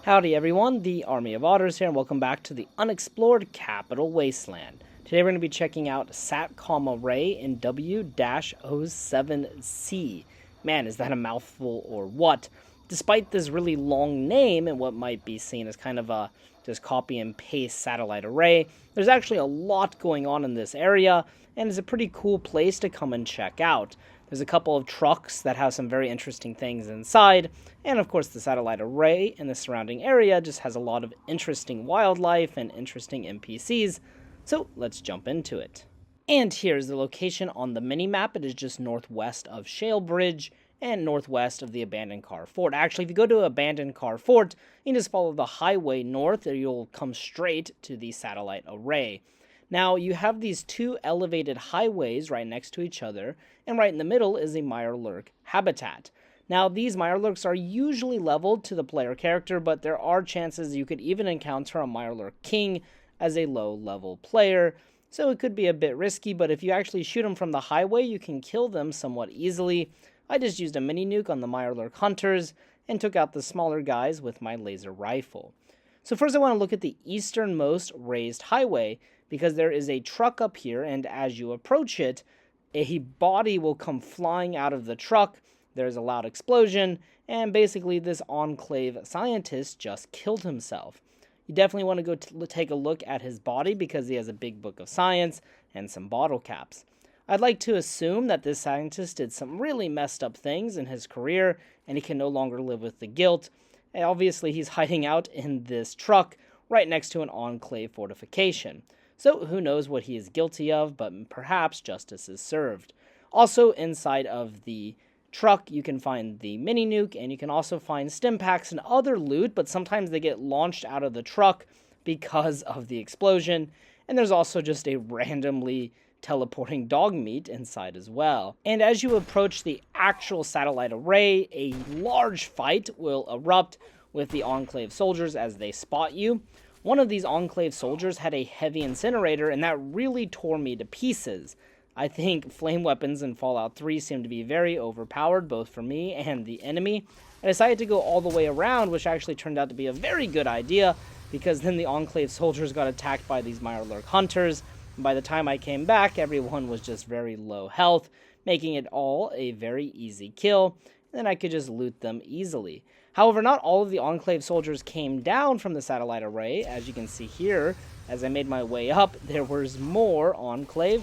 Howdy everyone, the Army of Otters here, and welcome back to the Unexplored Capital Wasteland. Today we're going to be checking out SatCom Array NW-07c. Man, is that a mouthful or what? Despite this really long name and what might be seen as kind of a just copy and paste satellite array, there's actually a lot going on in this area, and it's a pretty cool place to come and check out. There's a couple of trucks that have some very interesting things inside, and of course the satellite array in the surrounding area just has a lot of interesting wildlife and interesting NPCs, so let's jump into it. And here's the location on the mini-map. It is just northwest of Shale Bridge and northwest of the Abandoned Car Fort. Actually, if you go to Abandoned Car Fort, you can just follow the highway north, and you'll come straight to the satellite array. Now, you have these two elevated highways right next to each other, and right in the middle is a Mirelurk Habitat. Now, these Mirelurks are usually leveled to the player character, but there are chances you could even encounter a Mirelurk King as a low-level player, so it could be a bit risky, but if you actually shoot them from the highway, you can kill them somewhat easily. I just used a mini-nuke on the Mirelurk Hunters and took out the smaller guys with my laser rifle. So first I want to look at the easternmost raised highway, because there is a truck up here, and as you approach it, a body will come flying out of the truck. There's a loud explosion, and basically this Enclave scientist just killed himself. You definitely want to go take a look at his body because he has a big book of science and some bottle caps. I'd like to assume that this scientist did some really messed up things in his career, and he can no longer live with the guilt. And obviously, he's hiding out in this truck right next to an Enclave fortification. So who knows what he is guilty of, but perhaps justice is served. Also, inside of the truck, you can find the mini-nuke, and you can also find stim packs and other loot, but sometimes they get launched out of the truck because of the explosion. And there's also just a randomly teleporting dog meat inside as well. And as you approach the actual satellite array, a large fight will erupt with the Enclave soldiers as they spot you. One of these Enclave soldiers had a heavy incinerator, and that really tore me to pieces. I think flame weapons in Fallout 3 seem to be very overpowered, both for me and the enemy. I decided to go all the way around, which actually turned out to be a very good idea, because then the Enclave soldiers got attacked by these Mirelurk Hunters, and by the time I came back, everyone was just very low health, making it all a very easy kill, and then I could just loot them easily. However, not all of the Enclave soldiers came down from the satellite array. As you can see here, as I made my way up, there was more Enclave,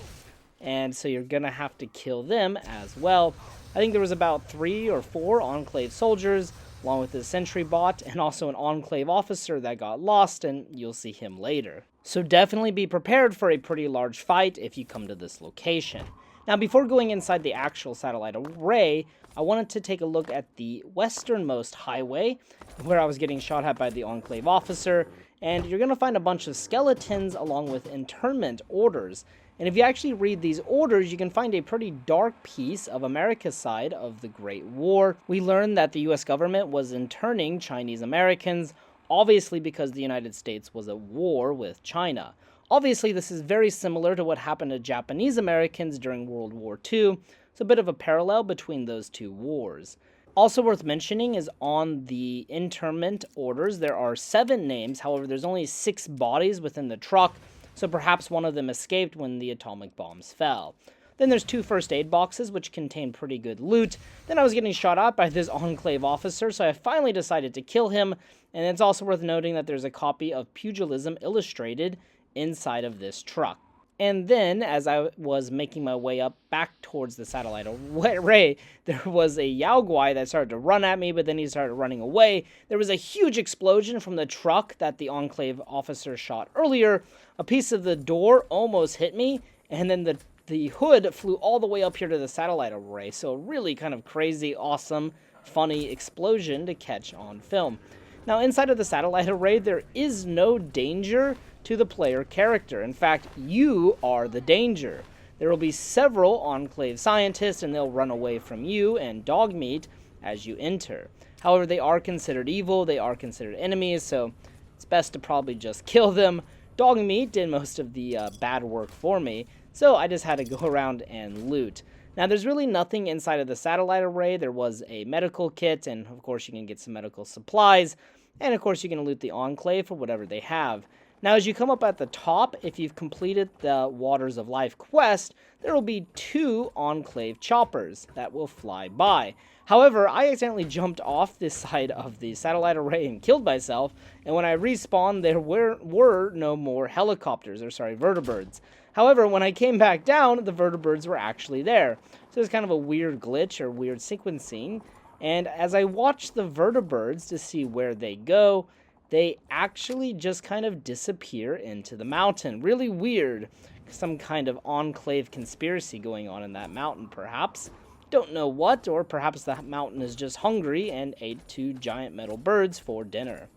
and so you're going to have to kill them as well. I think there was about 3 or 4 Enclave soldiers, along with the sentry bot, and also an Enclave officer that got lost, and you'll see him later. So definitely be prepared for a pretty large fight if you come to this location. Now, before going inside the actual satellite array, I wanted to take a look at the westernmost highway, where I was getting shot at by the Enclave officer, and you're going to find a bunch of skeletons along with internment orders. And if you actually read these orders, you can find a pretty dark piece of America's side of the Great War. We learned that the US government was interning Chinese Americans, obviously because the United States was at war with China. Obviously, this is very similar to what happened to Japanese Americans during World War II. It's a bit of a parallel between those two wars. Also worth mentioning is on the internment orders, there are 7 names. However, there's only 6 bodies within the truck, so perhaps one of them escaped when the atomic bombs fell. Then there's 2 first aid boxes, which contain pretty good loot. Then I was getting shot at by this Enclave officer, so I finally decided to kill him. And it's also worth noting that there's a copy of Pugilism Illustrated inside of this truck. And then, as I was making my way up back towards the satellite array, there was a Yao Guai that started to run at me, but then he started running away. There was a huge explosion from the truck that the Enclave officer shot earlier. A piece of the door almost hit me, and then the hood flew all the way up here to the satellite array. So a really kind of crazy, awesome, funny explosion to catch on film. Now, inside of the satellite array, there is no danger to the player character. In fact, you are the danger. There will be several Enclave scientists, and they'll run away from you and dog meat as you enter. However, they are considered evil, they are considered enemies, so it's best to probably just kill them. Dog meat did most of the bad work for me, so I just had to go around and loot. Now, there's really nothing inside of the satellite array. There was a medical kit, and of course you can get some medical supplies. And of course, you can loot the Enclave for whatever they have. Now, as you come up at the top, if you've completed the Waters of Life quest, there will be 2 Enclave choppers that will fly by. However, I accidentally jumped off this side of the satellite array and killed myself, and when I respawned, there were no more helicopters, or sorry, vertibirds. However, when I came back down, the vertibirds were actually there. So it's kind of a weird glitch or weird sequencing. And as I watched the vertibirds to see where they go, they actually just kind of disappear into the mountain. Really weird. Some kind of Enclave conspiracy going on in that mountain, perhaps. Don't know what, or perhaps the mountain is just hungry and ate 2 giant metal birds for dinner.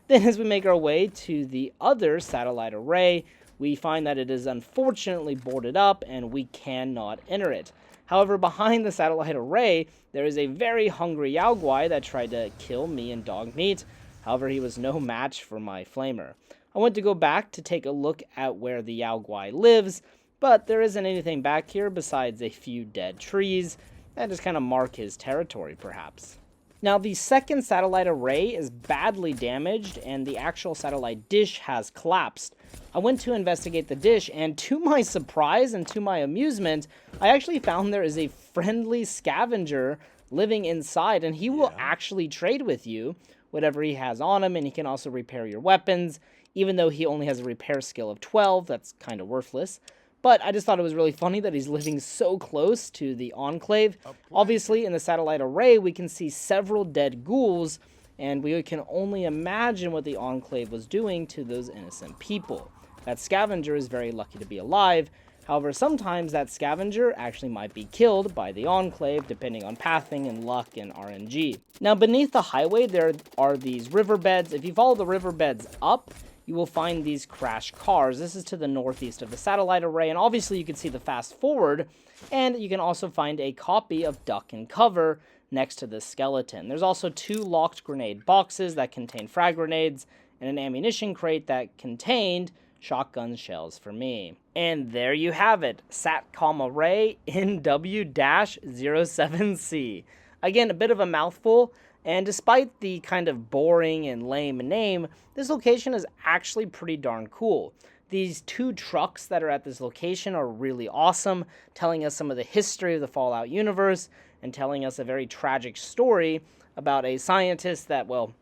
Then as we make our way to the other satellite array, we find that it is unfortunately boarded up and we cannot enter it. However, behind the satellite array, there is a very hungry Yaoguai that tried to kill me and dog meat. However, he was no match for my flamer. I went to go back to take a look at where the Yaoguai lives, but there isn't anything back here besides a few dead trees that just kind of mark his territory, perhaps. Now, the second satellite array is badly damaged, and the actual satellite dish has collapsed. I went to investigate the dish, and to my surprise and to my amusement, I actually found there is a friendly scavenger living inside, and he will actually trade with you whatever he has on him, and he can also repair your weapons, even though he only has a repair skill of 12. That's kind of worthless. But I just thought it was really funny that he's living so close to the Enclave. Obviously, in the satellite array, we can see several dead ghouls, and we can only imagine what the Enclave was doing to those innocent people. That scavenger is very lucky to be alive. However, sometimes that scavenger actually might be killed by the Enclave, depending on pathing and luck and RNG. Now, beneath the highway, there are these riverbeds. If you follow the riverbeds up, you will find these crashed cars. This is to the northeast of the satellite array, and obviously you can see the fast forward, and you can also find a copy of Duck and Cover next to the skeleton. There's also 2 locked grenade boxes that contain frag grenades, and an ammunition crate that contained shotgun shells for me. And there you have it, SatCom Array NW-07c. Again, a bit of a mouthful, and despite the kind of boring and lame name, this location is actually pretty darn cool. These 2 trucks that are at this location are really awesome, telling us some of the history of the Fallout universe, and telling us a very tragic story about a scientist that, well,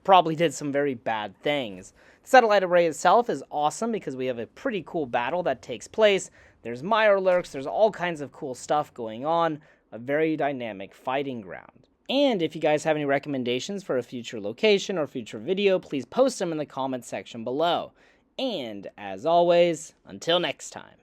probably did some very bad things. The satellite array itself is awesome because we have a pretty cool battle that takes place. There's Mirelurks, there's all kinds of cool stuff going on, a very dynamic fighting ground. And if you guys have any recommendations for a future location or future video, please post them in the comments section below. And as always, until next time.